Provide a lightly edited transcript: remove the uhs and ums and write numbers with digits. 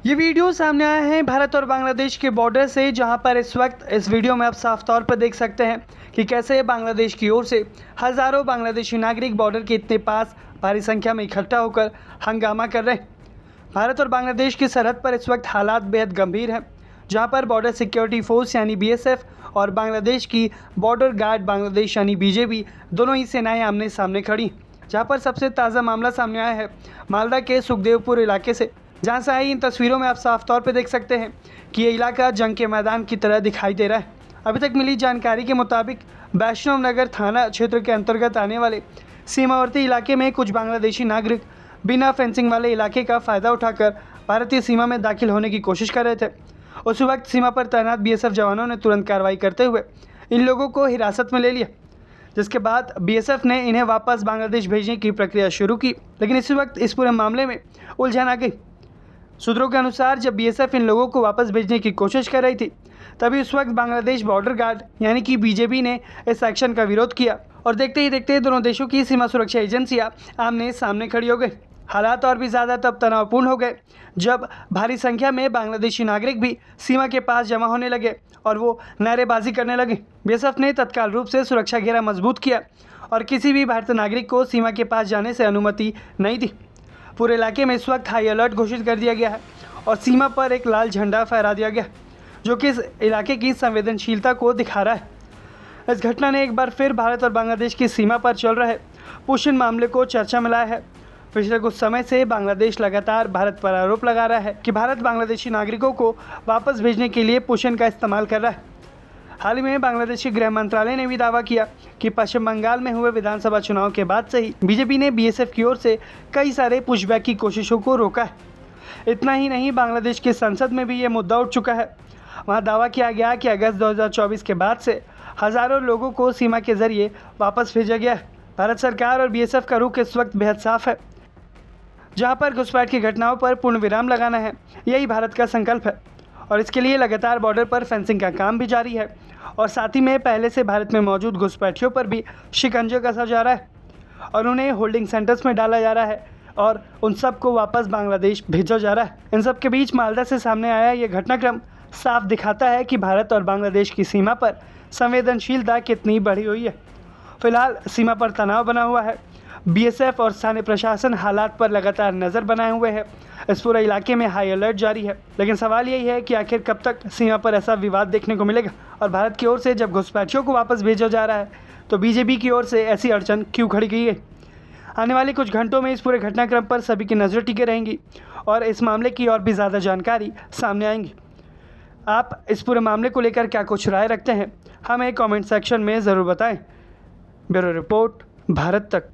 ये वीडियो सामने आया है भारत और बांग्लादेश के बॉर्डर से, जहां पर इस वक्त इस वीडियो में आप साफ तौर पर देख सकते हैं कि कैसे बांग्लादेश की ओर से हज़ारों बांग्लादेशी नागरिक बॉर्डर के इतने पास भारी संख्या में इकट्ठा होकर हंगामा कर रहे हैं। भारत और बांग्लादेश की सरहद पर इस वक्त हालात बेहद गंभीर हैं, जहां पर बॉर्डर सिक्योरिटी फोर्स यानी BSF और बांग्लादेश की बॉर्डर गार्ड बांग्लादेश यानी BJB दोनों ही सेनाएं आमने सामने खड़ी। जहां पर सबसे ताज़ा मामला सामने आया है मालदा के सुखदेवपुर इलाके से, जहां से आई इन तस्वीरों में आप साफ तौर पर देख सकते हैं कि ये इलाका जंग के मैदान की तरह दिखाई दे रहा है। अभी तक मिली जानकारी के मुताबिक वैष्णव नगर थाना क्षेत्र के अंतर्गत आने वाले सीमावर्ती इलाके में कुछ बांग्लादेशी नागरिक बिना फेंसिंग वाले इलाके का फ़ायदा उठाकर भारतीय सीमा में दाखिल होने की कोशिश कर रहे थे। उस वक्त सीमा पर तैनात BSF जवानों ने तुरंत कार्रवाई करते हुए इन लोगों को हिरासत में ले लिया, जिसके बाद BSF ने इन्हें वापस बांग्लादेश भेजने की प्रक्रिया शुरू की। लेकिन इस वक्त इस पूरे मामले में उलझन आ गई। सूत्रों के अनुसार जब BSF इन लोगों को वापस भेजने की कोशिश कर रही थी, तभी उस वक्त बांग्लादेश बॉर्डर गार्ड यानी कि BJB ने इस एक्शन का विरोध किया और देखते ही देखते दोनों देशों की सीमा सुरक्षा एजेंसियां आमने सामने खड़ी हो गई। हालात और भी ज़्यादा तब तनावपूर्ण हो गए जब भारी संख्या में बांग्लादेशी नागरिक भी सीमा के पास जमा होने लगे और वो नारेबाजी करने लगे। BSF ने तत्काल रूप से सुरक्षा घेरा मजबूत किया और किसी भी भारतीय नागरिक को सीमा के पास जाने से अनुमति नहीं दी। पूरे इलाके में इस वक्त हाई अलर्ट घोषित कर दिया गया है और सीमा पर एक लाल झंडा फहरा दिया गया, जो कि इस इलाके की संवेदनशीलता को दिखा रहा है। इस घटना ने एक बार फिर भारत और बांग्लादेश की सीमा पर चल रहे पुष्ण मामले को चर्चा में लाया है। पिछले कुछ समय से बांग्लादेश लगातार भारत पर आरोप लगा रहा है कि भारत बांग्लादेशी नागरिकों को वापस भेजने के लिए पुष्ण का इस्तेमाल कर रहा है। हाल ही में बांग्लादेशी गृह मंत्रालय ने भी दावा किया कि पश्चिम बंगाल में हुए विधानसभा चुनाव के बाद से ही BJP ने BSF की ओर से कई सारे पुशबैक की कोशिशों को रोका है। इतना ही नहीं, बांग्लादेश की संसद में भी ये मुद्दा उठ चुका है। वहाँ दावा किया गया कि अगस्त 2024 के बाद से हज़ारों लोगों को सीमा के जरिए वापस भेजा गया है। भारत सरकार और BSF का रुख इस वक्त बेहद साफ है। जहाँ पर घुसपैठ की घटनाओं पर पूर्ण विराम लगाना है, यही भारत का संकल्प है और इसके लिए लगातार बॉर्डर पर फेंसिंग का काम भी जारी है और साथ ही में पहले से भारत में मौजूद घुसपैठियों पर भी शिकंजे कसा जा रहा है और उन्हें होल्डिंग सेंटर्स में डाला जा रहा है और उन सबको वापस बांग्लादेश भेजा जा रहा है। इन सब के बीच मालदा से सामने आया ये घटनाक्रम साफ दिखाता है कि भारत और बांग्लादेश की सीमा पर संवेदनशीलता कितनी बढ़ी हुई है। फिलहाल सीमा पर तनाव बना हुआ है। BSF और स्थानीय प्रशासन हालात पर लगातार नज़र बनाए हुए है। इस पूरे इलाके में हाई अलर्ट जारी है। लेकिन सवाल यही है कि आखिर कब तक सीमा पर ऐसा विवाद देखने को मिलेगा और भारत की ओर से जब घुसपैठियों को वापस भेजा जा रहा है तो BJP की ओर से ऐसी अड़चन क्यों खड़ी गई है। आने वाले कुछ घंटों में इस पूरे घटनाक्रम पर सभी की नज़र टिके रहेंगी और इस मामले की और भी ज़्यादा जानकारी सामने आएंगी। आप इस पूरे मामले को लेकर क्या कुछ राय रखते हैं, हमें कॉमेंट सेक्शन में ज़रूर बताएँ। ब्यूरो रिपोर्ट, भारत तक।